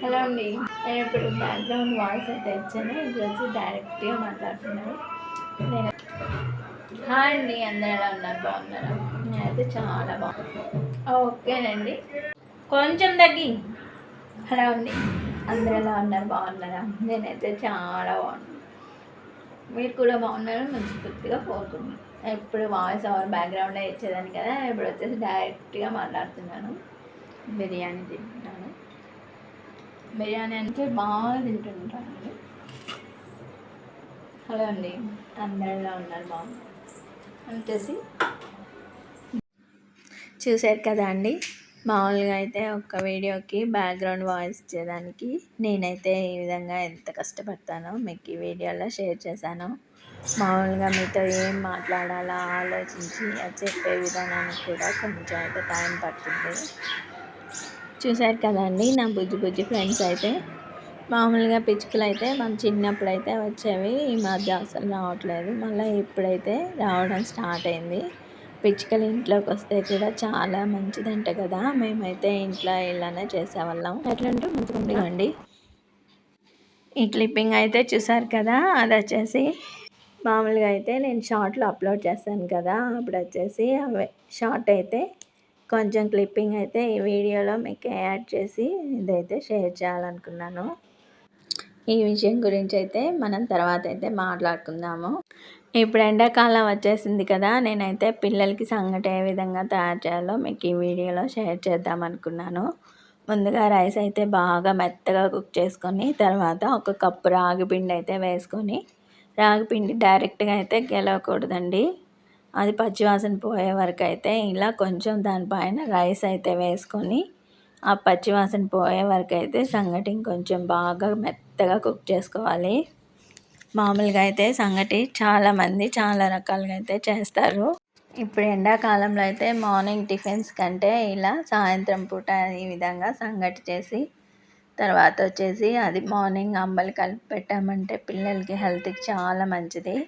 Hello అండి. నేను ఇప్పుడు బ్యాక్గ్రౌండ్ వాయిస్ అయితే ఇచ్చాను. ఇప్పుడు వచ్చి డైరెక్ట్గా మాట్లాడుతున్నాను. నేను హాయ్ అండి, అందరూ ఎలా ఉన్నారు? బాగున్నారా? నేనైతే చాలా బాగున్నాను. ఓకేనండి, కొంచెం తగ్గి. హలో అండి, అందరూ ఎలా ఉన్నారు? బాగున్నారా? నేనైతే చాలా బాగున్నాను. మీరు కూడా బాగున్నారు మనస్ఫూర్తిగా కోరుకుంటున్నాను. ఎప్పుడు వాయిస్ ఓవర్ బ్యాక్గ్రౌండ్ ఇచ్చేదాన్ని కదా, ఇప్పుడు వచ్చేసి డైరెక్ట్గా మాట్లాడుతున్నాను. బిర్యానీ తింటున్నాను. బిర్యానీ అంటే బాగా తింటుంటానండి. హలో అండి, అందరూ ఎలా ఉన్నారు? బాగున్నారు వచ్చేసి చూశారు కదా అండి. మామూలుగా అయితే ఒక వీడియోకి బ్యాక్గ్రౌండ్ వాయిస్ ఇచ్చేదానికి నేనైతే ఈ విధంగా ఎంత కష్టపడతానో మీకు ఈ వీడియోలో షేర్ చేశాను. మామూలుగా మీతో ఏం మాట్లాడాలో ఆలోచించి అది చెప్పే విధానానికి కూడా కొంచెం అయితే టైం పడుతుంది. చూశారు కదండి, నా బుజ్జి బుజ్జి ఫ్రెండ్స్ అయితే మామూలుగా పిచ్చుకలు అయితే మన చిన్నప్పుడు అయితే వచ్చేవి. ఈ మధ్య అసలు రావట్లేదు. మళ్ళీ ఇప్పుడైతే రావడం స్టార్ట్ అయింది. పిచ్చుకలు ఇంట్లోకి వస్తే కూడా చాలా మంచిదంట కదా. మేమైతే ఇంట్లో ఇలానే చేసేవాళ్ళం. ఎట్లంటే మంచిగా అండి. ఈ క్లిప్పింగ్ అయితే చూసారు కదా, అది వచ్చేసి మామూలుగా అయితే నేను షార్ట్లో అప్లోడ్ చేస్తాను కదా, అప్పుడు వచ్చేసి అవే షార్ట్ అయితే కొంచెం క్లిప్పింగ్ అయితే ఈ వీడియోలో మీకు యాడ్ చేసి ఇదైతే షేర్ చేయాలనుకున్నాను. ఈ విషయం గురించి అయితే మనం తర్వాత అయితే మాట్లాడుకుందాము. ఇప్పుడు ఎండాకాలం వచ్చేసింది కదా, నేనైతే పిల్లలకి సంగటి ఏ విధంగా తయారు చేయాలో మీకు ఈ వీడియోలో షేర్ చేద్దాం అనుకున్నాను. ముందుగా రైస్ అయితే బాగా మెత్తగా కుక్ చేసుకొని తర్వాత ఒక కప్పు రాగి పిండి అయితే వేసుకొని, రాగి పిండి డైరెక్ట్గా అయితే గెలవకూడదండి. అది పచ్చివాసన పోయే వరకు అయితే ఇలా కొంచెం దానిపైన రైస్ అయితే వేసుకొని ఆ పచ్చివాసన పోయే వరకు అయితే సంగటి కొంచెం బాగా మెత్తగా కుక్ చేసుకోవాలి. మామూలుగా అయితే సంగటి చాలామంది చాలా రకాలుగా అయితే చేస్తారు. ఇప్పుడు ఎండాకాలంలో అయితే మార్నింగ్ టిఫిన్స్ కంటే ఇలా సాయంత్రం పూట ఈ విధంగా సంగటి చేసి తర్వాత వచ్చేసి అది మార్నింగ్ అంబలి కలిపి పెట్టామంటే పిల్లలకి హెల్త్కి చాలా మంచిది.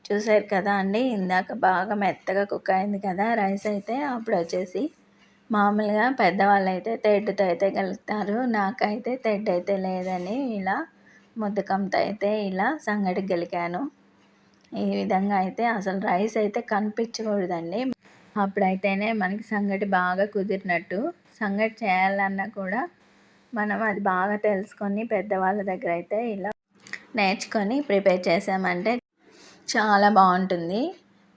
చూసారు కదా అండి, ఇందాక బాగా మెత్తగా కుక్ అయింది కదా రైస్ అయితే. అప్పుడు వచ్చేసి మామూలుగా పెద్దవాళ్ళు అయితే తెడ్డుతో అయితే గలుగుతారు. నాకైతే తెడ్డు అయితే లేదని ఇలా ముద్దకంతో అయితే ఇలా సంగటి గెలికాను. ఈ విధంగా అయితే అసలు రైస్ అయితే కనిపించకూడదండి. అప్పుడైతేనే మనకి సంగటి బాగా కుదిరినట్టు. సంగటి చేయాలన్నా కూడా మనం అది బాగా తెలుసుకొని పెద్దవాళ్ళ దగ్గర అయితే ఇలా నేర్చుకొని ప్రిపేర్ చేసామంటే చాలా బాగుంటుంది.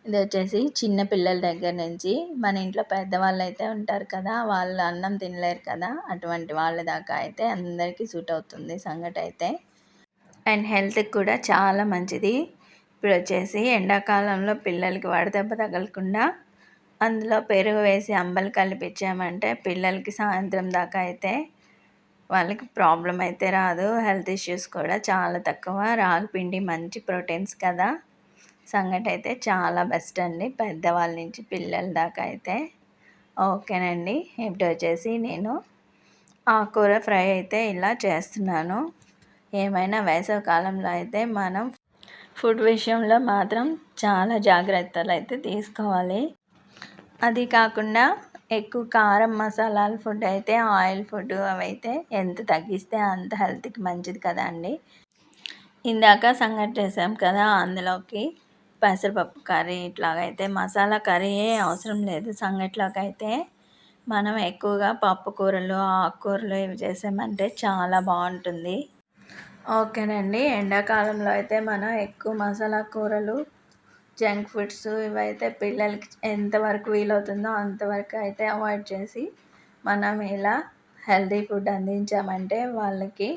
ఇది వచ్చేసి చిన్న పిల్లల దగ్గర నుంచి మన ఇంట్లో పెద్దవాళ్ళు అయితే ఉంటారు కదా, వాళ్ళు అన్నం తినలేరు కదా, అటువంటి వాళ్ళ దాకా అయితే అందరికీ సూట్ అవుతుంది సంగటి అయితే. అండ్ హెల్త్కి కూడా చాలా మంచిది. ఇప్పుడు వచ్చేసి ఎండాకాలంలో పిల్లలకి వడదెబ్బ తగలకుండా అందులో పెరుగు వేసి అంబలి కలిపించామంటే పిల్లలకి సాయంత్రం దాకా అయితే వాళ్ళకి ప్రాబ్లం అయితే రాదు. హెల్త్ ఇష్యూస్ కూడా చాలా తక్కువ. రాగి పిండి మంచి ప్రోటీన్స్ కదా, సంగటి అయితే చాలా బెస్ట్ అండి, పెద్దవాళ్ళ నుంచి పిల్లల దాకా అయితే. ఓకేనండి, ఇప్పుడు వచ్చేసి నేను ఆకుకూర ఫ్రై అయితే ఇలా చేస్తున్నాను. ఏమైనా వేసవి కాలంలో అయితే మనం ఫుడ్ విషయంలో మాత్రం చాలా జాగ్రత్తలు అయితే తీసుకోవాలి. అది కాకుండా ఎక్కువ కారం మసాలాల ఫుడ్ అయితే ఆయిల్ ఫుడ్ అవైతే ఎంత తగ్గిస్తే అంత హెల్త్కి మంచిది కదా అండి. ఇందాక సంగటి చేసాం కదా, అందులోకి పెసరపప్పు కర్రీ ఇట్లాగైతే మసాలా కర్రీ అవసరం లేదు. సంగటిలోకి అయితే మనం ఎక్కువగా పప్పు కూరలు ఆకుకూరలు ఇవి చేసామంటే చాలా బాగుంటుంది. ఓకేనండి, ఎండాకాలంలో అయితే మనం ఎక్కువ మసాలా కూరలు జంక్ ఫుడ్స్ ఇవైతే పిల్లలకి ఎంతవరకు వీలవుతుందో అంతవరకు అయితే అవాయిడ్ చేసి మనం ఇలా హెల్తీ ఫుడ్ అందించామంటే వాళ్ళకి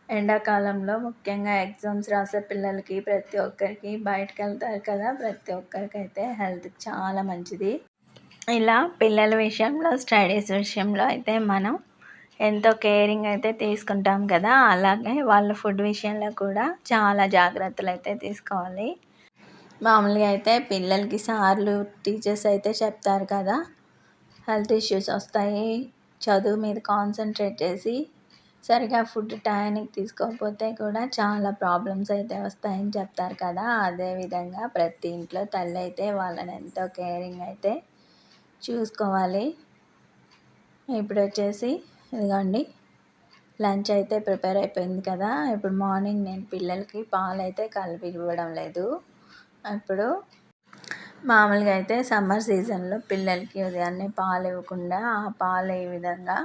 ఎండాకాలంలో ముఖ్యంగా ఎగ్జామ్స్ రాసే పిల్లలకి ప్రతి ఒక్కరికి బయటకు వెళ్తారు కదా, ప్రతి ఒక్కరికైతే హెల్త్కి చాలా మంచిది. ఇలా పిల్లల విషయంలో స్టడీస్ విషయంలో అయితే మనం ఎంతో కేరింగ్ అయితే తీసుకుంటాం కదా, అలాగే వాళ్ళ ఫుడ్ విషయంలో కూడా చాలా జాగ్రత్తలు అయితే తీసుకోవాలి. మామూలుగా అయితే పిల్లలకి సార్లు టీచర్స్ అయితే చెప్తారు కదా, హెల్త్ ఇష్యూస్ వస్తాయి, చదువు మీద కాన్సన్ట్రేట్ చేసి సరిగా ఫుడ్ టైంకి తీసుకోకపోతే కూడా చాలా ప్రాబ్లమ్స్ అయితే వస్తాయని చెప్తారు కదా. అదేవిధంగా ప్రతి ఇంట్లో తల్లి అయితే వాళ్ళని ఎంతో కేరింగ్ అయితే చూసుకోవాలి. ఇప్పుడు వచ్చేసి ఇదిగోండి లంచ్ అయితే ప్రిపేర్ అయిపోయింది కదా. ఇప్పుడు మార్నింగ్ నేను పిల్లలకి పాలైతే కలిపి ఇవ్వడం లేదు. ఇప్పుడు మామూలుగా అయితే సమ్మర్ సీజన్లో పిల్లలకి ఉదయాన్నే పాలు ఇవ్వకుండా ఆ పాలు ఈ విధంగా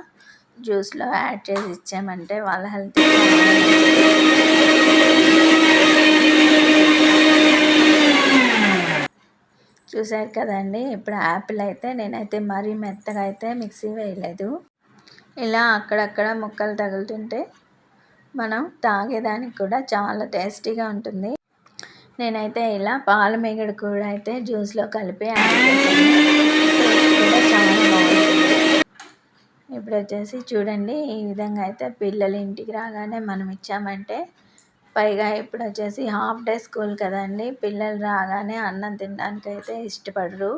జ్యూస్లో యాడ్ చేసి ఇచ్చామంటే వాళ్ళ హెల్త్ చూసారు కదండి. ఇప్పుడు యాపిల్ అయితే నేనైతే మరీ మెత్తగా అయితే మిక్సీ వేయలేదు. ఇలా అక్కడక్కడ ముక్కలు తగులుతుంటే మనం తాగేదానికి కూడా చాలా టేస్టీగా ఉంటుంది. నేనైతే ఇలా పాల మీగడ కూడా అయితే జ్యూస్లో కలిపి యాడ్ చేశాను. టేస్ట్ కూడా చాలా బాగుంటుంది. ఇప్పుడు వచ్చేసి చూడండి, ఈ విధంగా అయితే పిల్లలు ఇంటికి రాగానే మనం ఇచ్చామంటే, పైగా ఇప్పుడు వచ్చేసి హాఫ్ డే స్కూల్ కదండి, పిల్లలు రాగానే అన్నం తినడానికి అయితే ఇష్టపడరు.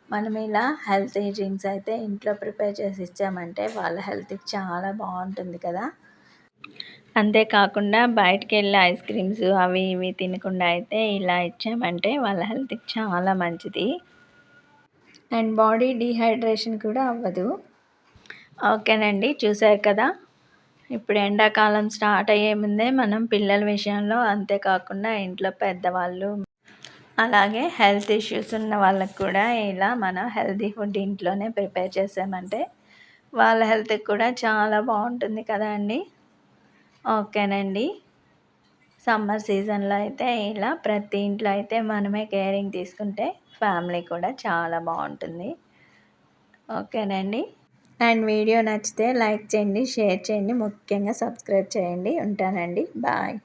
మనం ఇలా హెల్తీ డ్రింక్స్ అయితే ఇంట్లో ప్రిపేర్ చేసి ఇచ్చామంటే వాళ్ళ హెల్త్కి చాలా బాగుంటుంది కదా. అంతేకాకుండా బయటికి వెళ్ళి ఐస్ క్రీమ్స్ అవి ఇవి తినకుండా అయితే ఇలా ఇచ్చామంటే వాళ్ళ హెల్త్కి చాలా మంచిది అండ్ బాడీ డీహైడ్రేషన్ కూడా అవ్వదు. ఓకేనండి, చూసారు కదా. ఇప్పుడు ఎండాకాలం స్టార్ట్ అయ్యే ముందే మనం పిల్లల విషయంలో, అంతేకాకుండా ఇంట్లో పెద్దవాళ్ళు, అలాగే హెల్త్ ఇష్యూస్ ఉన్న వాళ్ళకు కూడా ఇలా మనం హెల్తీ ఫుడ్ ఇంట్లోనే ప్రిపేర్ చేసామంటే వాళ్ళ హెల్త్కి కూడా చాలా బాగుంటుంది కదా అండి. ఓకేనండి, సమ్మర్ సీజన్లో అయితే ఇలా ప్రతి ఇంట్లో అయితే మనమే కేరింగ్ తీసుకుంటే ఫ్యామిలీ కూడా చాలా బాగుంటుంది. ఓకేనండి, అండ్ వీడియో నచ్చితే లైక్ చేయండి, షేర్ చేయండి, ముఖ్యంగా సబ్స్క్రైబ్ చేయండి. ఉంటానండి, బాయ్.